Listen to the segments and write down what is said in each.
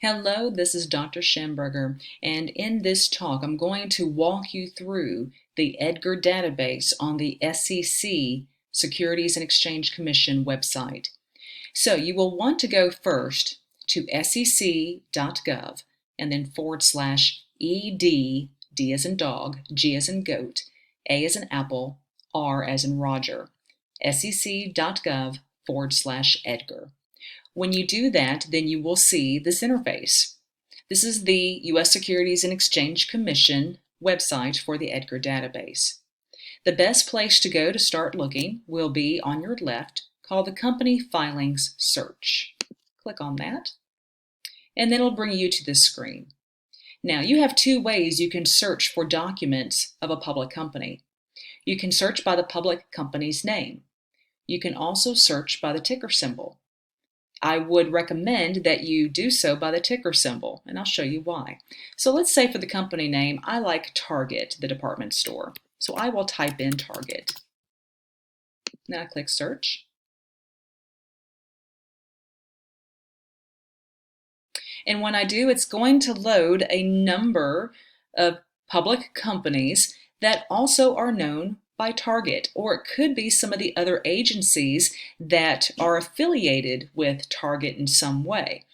Hello, this is Dr. Schamberger, and in this talk I'm going to walk you through the EDGAR database on the SEC, Securities and Exchange Commission website. So you will want to go first to sec.gov and then /ED, D as in dog, G as in goat, A as in apple, R as in Roger, sec.gov/EDGAR. When you do that, then you will see this interface. This is the U.S. Securities and Exchange Commission website for the EDGAR database. The best place to go to start looking will be on your left, called the Company Filings Search. Click on that, and then it'll bring you to this screen. Now, you have two ways you can search for documents of a public company. You can search by the public company's name. You can also search by the ticker symbol. I would recommend that you do so by the ticker symbol, and I'll show you why. So let's say for the company name, I like Target, the department store. So I will type in Target. Now I click search. And when I do, it's going to load a number of public companies that also are known by Target, or it could be some of the other agencies that are affiliated with Target in some way.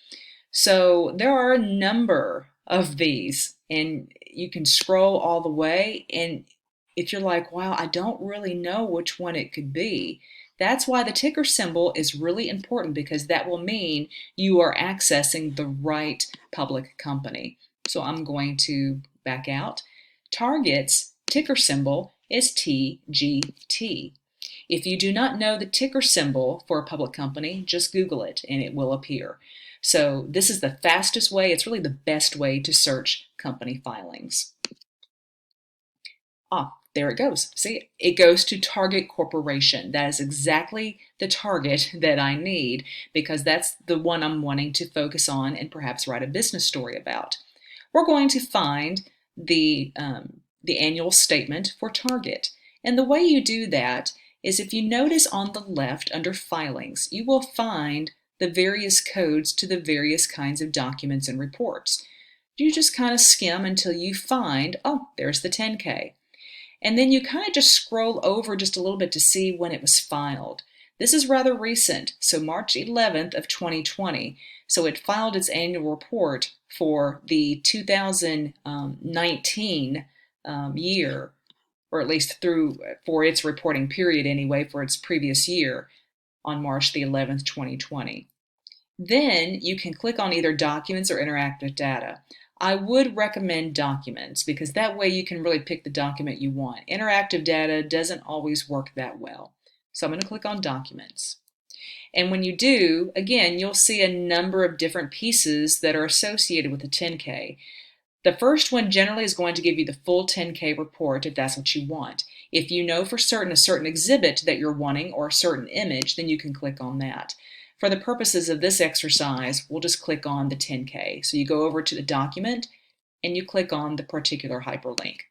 So there are a number of these, and you can scroll all the way, and if you're like, wow, I don't really know which one it could be, that's why the ticker symbol is really important, because that will mean you are accessing the right public company. So I'm going to back out. Target's ticker symbol is TGT. If you do not know the ticker symbol for a public company, just Google it and it will appear. So this is the fastest way, it's really the best way to search company filings. There it goes. See, it goes to Target Corporation. That is exactly the target that I need, because that's the one I'm wanting to focus on and perhaps write a business story about. We're going to find the annual statement for Target. And the way you do that is, if you notice on the left under filings, you will find the various codes to the various kinds of documents and reports. You just kind of skim until you find, oh, there's the 10K. And then you kind of just scroll over just a little bit to see when it was filed. This is rather recent, so March 11th of 2020. So it filed its annual report for the 2019 year, or at least for its reporting period anyway, for its previous year on March the 11th, 2020. Then you can click on either Documents or Interactive Data. I would recommend Documents, because that way you can really pick the document you want. Interactive Data doesn't always work that well. So I'm going to click on Documents. And when you do, again, you'll see a number of different pieces that are associated with the 10K. The first one generally is going to give you the full 10K report if that's what you want. If you know for certain a certain exhibit that you're wanting or a certain image, then you can click on that. For the purposes of this exercise, we'll just click on the 10K. So you go over to the document and you click on the particular hyperlink.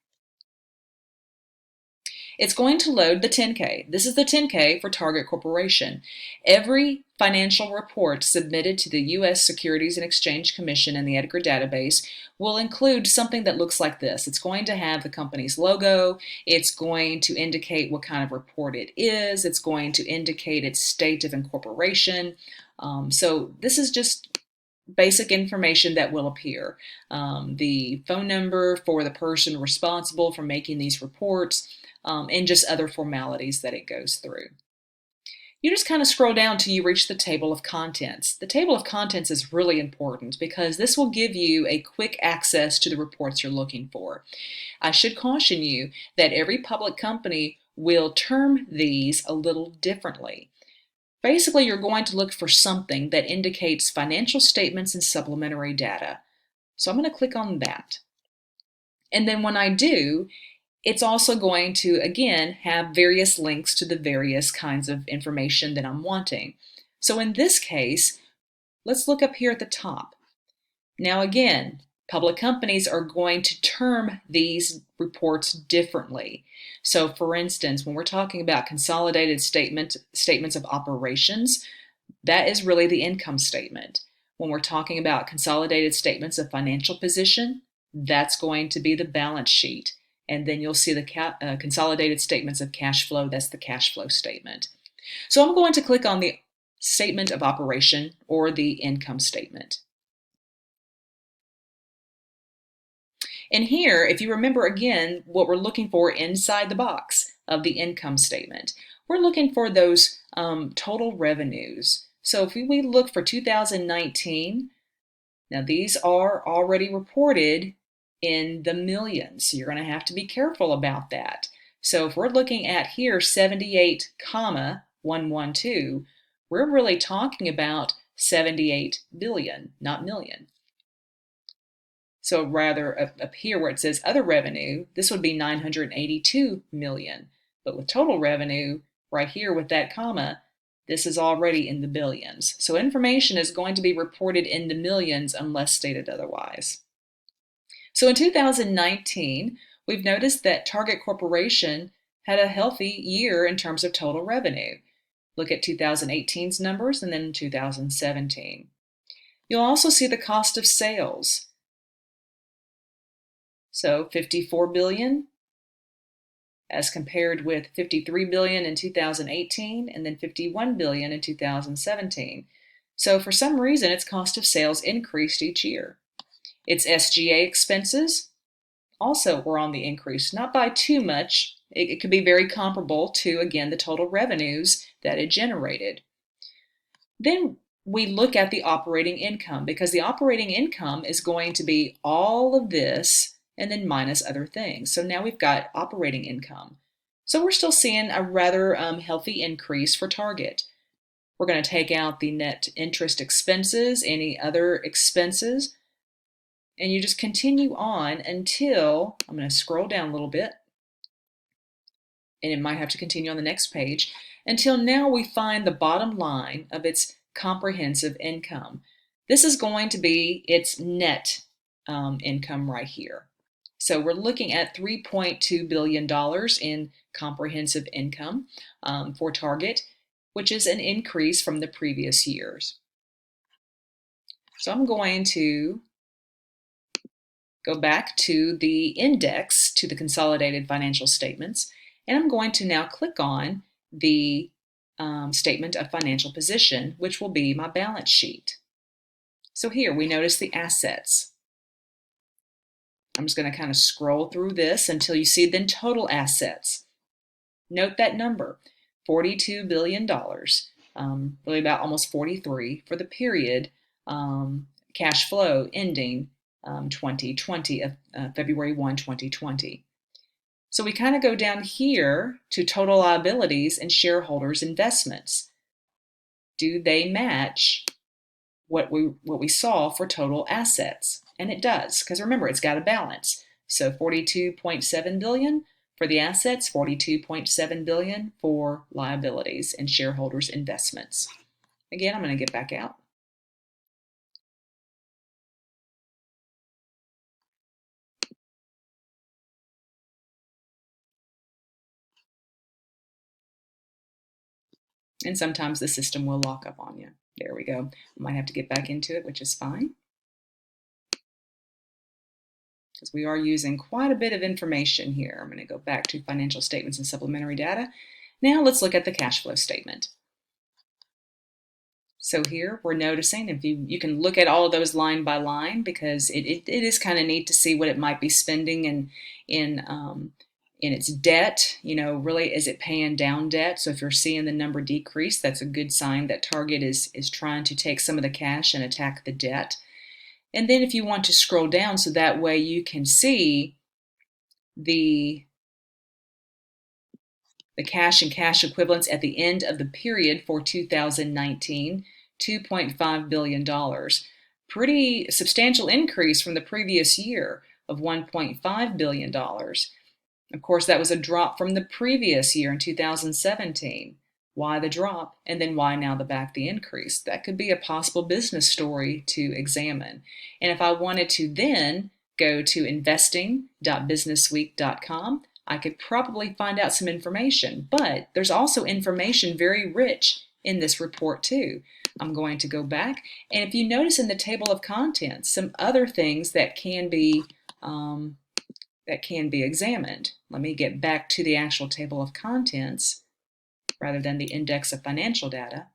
It's going to load the 10K. This is the 10K for Target Corporation. Every financial report submitted to the U.S. Securities and Exchange Commission and the EDGAR database will include something that looks like this. It's going to have the company's logo. It's going to indicate what kind of report it is. It's going to indicate its state of incorporation. So this is just basic information that will appear. The phone number for the person responsible for making these reports, and just other formalities that it goes through. You just kind of scroll down till you reach the table of contents. The table of contents is really important because this will give you a quick access to the reports you're looking for. I should caution you that every public company will term these a little differently. Basically, you're going to look for something that indicates financial statements and supplementary data. So I'm going to click on that. And then when I do, it's also going to, again, have various links to the various kinds of information that I'm wanting. So in this case, let's look up here at the top. Now again, public companies are going to term these reports differently. So for instance, when we're talking about consolidated statements of operations, that is really the income statement. when we're talking about consolidated statements of financial position, that's going to be the balance sheet. And then you'll see the consolidated statements of cash flow. That's the cash flow statement. So I'm going to click on the statement of operation or the income statement. And here, if you remember again, what we're looking for inside the box of the income statement, we're looking for those total revenues. So if we look for 2019, now these are already reported in the millions, so you're going to have to be careful about that. So if we're looking at here 78,112, we're really talking about 78 billion, not million. So rather up here where it says other revenue, this would be 982 million. But with total revenue, right here with that comma, this is already in the billions. So information is going to be reported in the millions unless stated otherwise. So in 2019, we've noticed that Target Corporation had a healthy year in terms of total revenue. Look at 2018's numbers and then 2017. You'll also see the cost of sales. So 54 billion as compared with 53 billion in 2018 and then 51 billion in 2017. So for some reason, its cost of sales increased each year. Its SG&A expenses also were on the increase, not by too much. It could be very comparable to, again, the total revenues that it generated. Then we look at the operating income, because the operating income is going to be all of this and then minus other things. So now we've got operating income. So we're still seeing a rather healthy increase for Target. We're going to take out the net interest expenses, any other expenses, and you just continue on until, I'm going to scroll down a little bit, and it might have to continue on the next page, until now we find the bottom line of its comprehensive income. This is going to be its net income right here. So we're looking at $3.2 billion in comprehensive income for Target, which is an increase from the previous years. So I'm going to go back to the index, to the consolidated financial statements, and I'm going to now click on the statement of financial position, which will be my balance sheet. So here we notice the assets. I'm just going to kind of scroll through this until you see then total assets. Note that number, $42 billion, really about almost 43 for the period cash flow ending 2020, February 1, 2020. So we kind of go down here to total liabilities and shareholders' investments. Do they match what we saw for total assets? And it does, because remember, it's got a balance. So 42.7 billion for the assets, 42.7 billion for liabilities and shareholders' investments. Again, I'm going to get back out. And sometimes the system will lock up on you. There we go. I might have to get back into it, which is fine, because we are using quite a bit of information here. I'm going to go back to financial statements and supplementary data. Now let's look at the cash flow statement. So here we're noticing, if you can look at all of those line by line, because it is kind of neat to see what it might be spending in its debt. You know, really, is it paying down debt? So if you're seeing the number decrease, that's a good sign that Target is trying to take some of the cash and attack the debt. And then if you want to scroll down, so that way you can see the cash and cash equivalents at the end of the period for 2019, $2.5 billion. Pretty substantial increase from the previous year of $1.5 billion. Of course, that was a drop from the previous year in 2017. Why the drop? And then why now the increase? That could be a possible business story to examine. And if I wanted to then go to investing.businessweek.com, I could probably find out some information. But there's also information very rich in this report too. I'm going to go back, and if you notice in the table of contents some other things that can be examined. Let me get back to the actual table of contents rather than the index of financial data.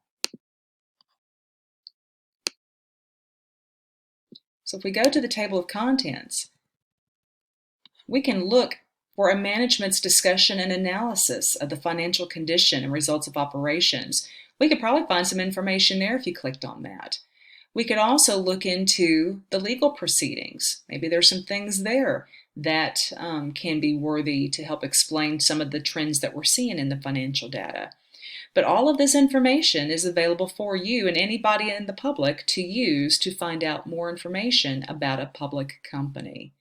So if we go to the table of contents, we can look for a management's discussion and analysis of the financial condition and results of operations. We could probably find some information there if you clicked on that. We could also look into the legal proceedings. Maybe there's some things there that can be worthy to help explain some of the trends that we're seeing in the financial data. But all of this information is available for you and anybody in the public to use to find out more information about a public company.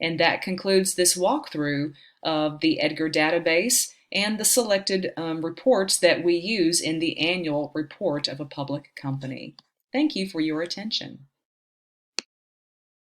And that concludes this walkthrough of the EDGAR database and the selected reports that we use in the annual report of a public company. Thank you for your attention.